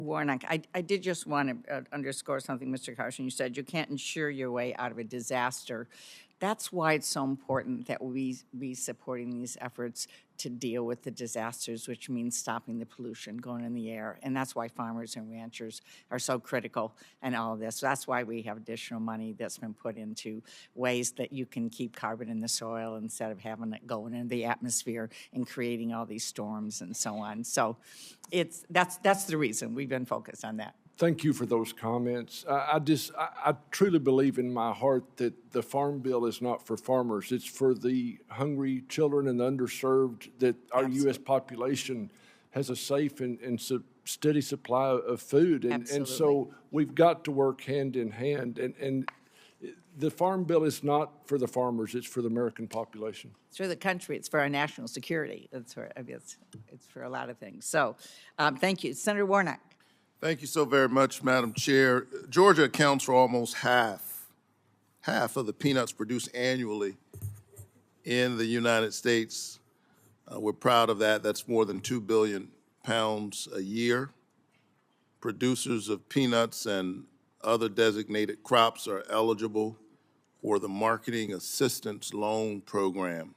Warnock, I did just want to underscore something, Mr. Carson. You said you can't insure your way out of a disaster. That's why it's so important that we be supporting these efforts to deal with the disasters, which means stopping the pollution going in the air. And that's why farmers and ranchers are so critical in all of this. So that's why we have additional money that's been put into ways that you can keep carbon in the soil instead of having it going into the atmosphere and creating all these storms and so on. So that's the reason we've been focused on that. Thank you for those comments. I truly believe in my heart that the Farm Bill is not for farmers. It's for the hungry children and the underserved, that our U.S. population has a safe and steady supply of food. And so we've got to work hand in hand. And the Farm Bill is not for the farmers. It's for the American population. It's for the country. It's for our national security. It's for a lot of things. So thank you. Senator Warnock. Thank you so very much, Madam Chair. Georgia accounts for almost half of the peanuts produced annually in the United States. We're proud of that. That's more than 2 billion pounds a year. Producers of peanuts and other designated crops are eligible for the Marketing Assistance Loan Program.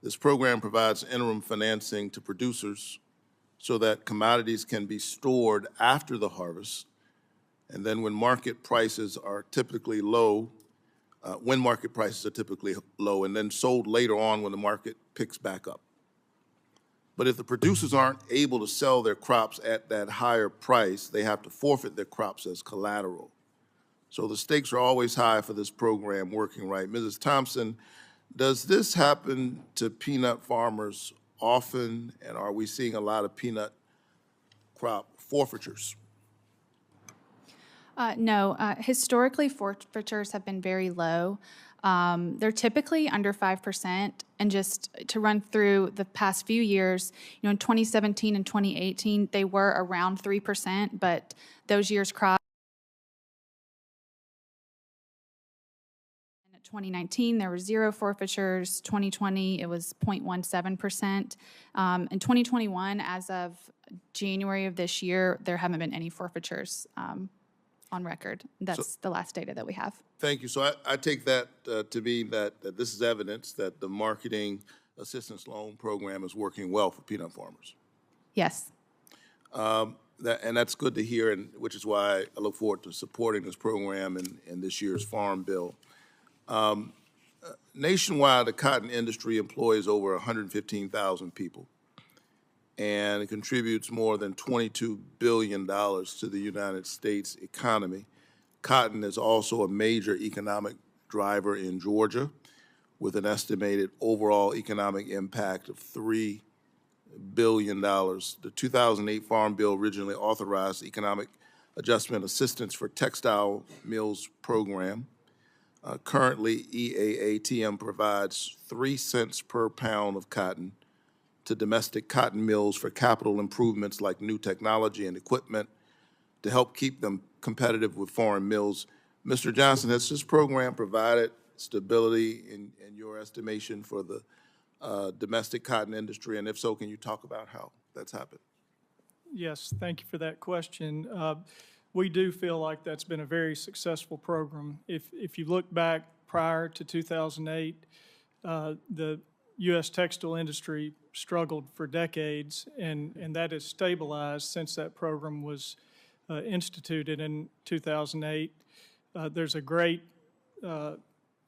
This program provides interim financing to producers so that commodities can be stored after the harvest, and then when market prices are typically low, and then sold later on when the market picks back up. But if the producers aren't able to sell their crops at that higher price, they have to forfeit their crops as collateral. So the stakes are always high for this program working right. Mrs. Thompson, does this happen to peanut farmers often, and are we seeing a lot of peanut crop forfeitures? No, historically forfeitures have been very low. They're typically under 5%, and just to run through the past few years, in 2017 and 2018, they were around 3%, but those years cropped. 2019, there were 0 forfeitures. 2020, it was 0.17%. In 2021, as of January of this year, there haven't been any forfeitures on record. That's the last data that we have. Thank you. So I take that to mean that this is evidence that the Marketing Assistance Loan Program is working well for peanut farmers. Yes. And that's good to hear, and which is why I look forward to supporting this program in this year's Farm Bill. Nationwide, the cotton industry employs over 115,000 people, and it contributes more than $22 billion to the United States economy. Cotton is also a major economic driver in Georgia, with an estimated overall economic impact of $3 billion. The 2008 Farm Bill originally authorized Economic Adjustment Assistance for Textile Mills program. Currently, EAATM provides 3 cents per pound of cotton to domestic cotton mills for capital improvements like new technology and equipment to help keep them competitive with foreign mills. Mr. Johnson, has this program provided stability in your estimation for the domestic cotton industry? And if so, can you talk about how that's happened? Yes, thank you for that question. We do feel like that's been a very successful program. If you look back prior to 2008, the U.S. textile industry struggled for decades, and that has stabilized since that program was instituted in 2008. There's a great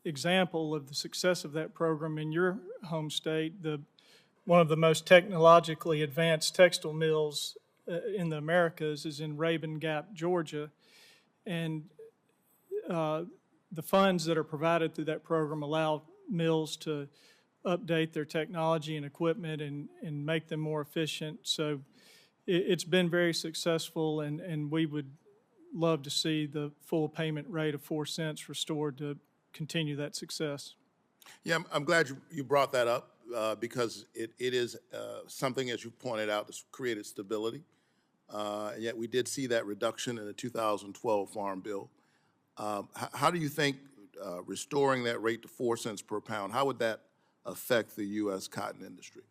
example of the success of that program in your home state. One of the most technologically advanced textile mills in the Americas is in Rabun Gap, Georgia, and the funds that are provided through that program allow mills to update their technology and equipment and make them more efficient. So it's been very successful, and we would love to see the full payment rate of 4 cents restored to continue that success. Yeah, I'm glad you brought that up because it is something, as you pointed out, that's created stability. And yet we did see that reduction in the 2012 Farm Bill. How do you think restoring that rate to 4 cents per pound, how would that affect the U.S. cotton industry?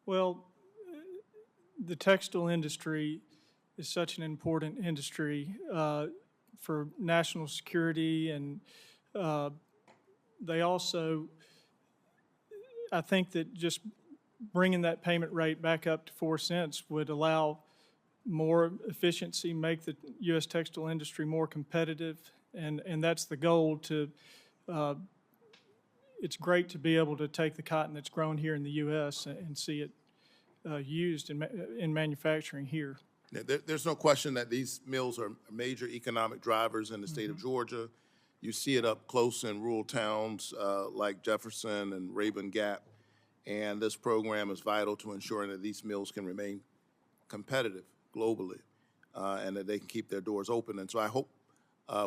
Well, the textile industry is such an important industry for national security, and they also, I think that just bringing that payment rate back up to 4 cents would allow more efficiency, make the U.S. textile industry more competitive, and that's the goal. It's great to be able to take the cotton that's grown here in the U.S. and see it used in manufacturing here. Yeah, there's no question that these mills are major economic drivers in the state of Georgia. You see it up close in rural towns like Jefferson and Raven Gap, and this program is vital to ensuring that these mills can remain competitive globally and that they can keep their doors open. And so I hope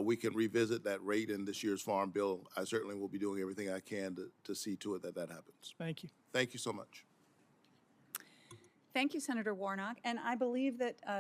we can revisit that rate in this year's Farm Bill. I certainly will be doing everything I can to see to it that that happens. Thank you. Thank you so much. Thank you, Senator Warnock. And I believe that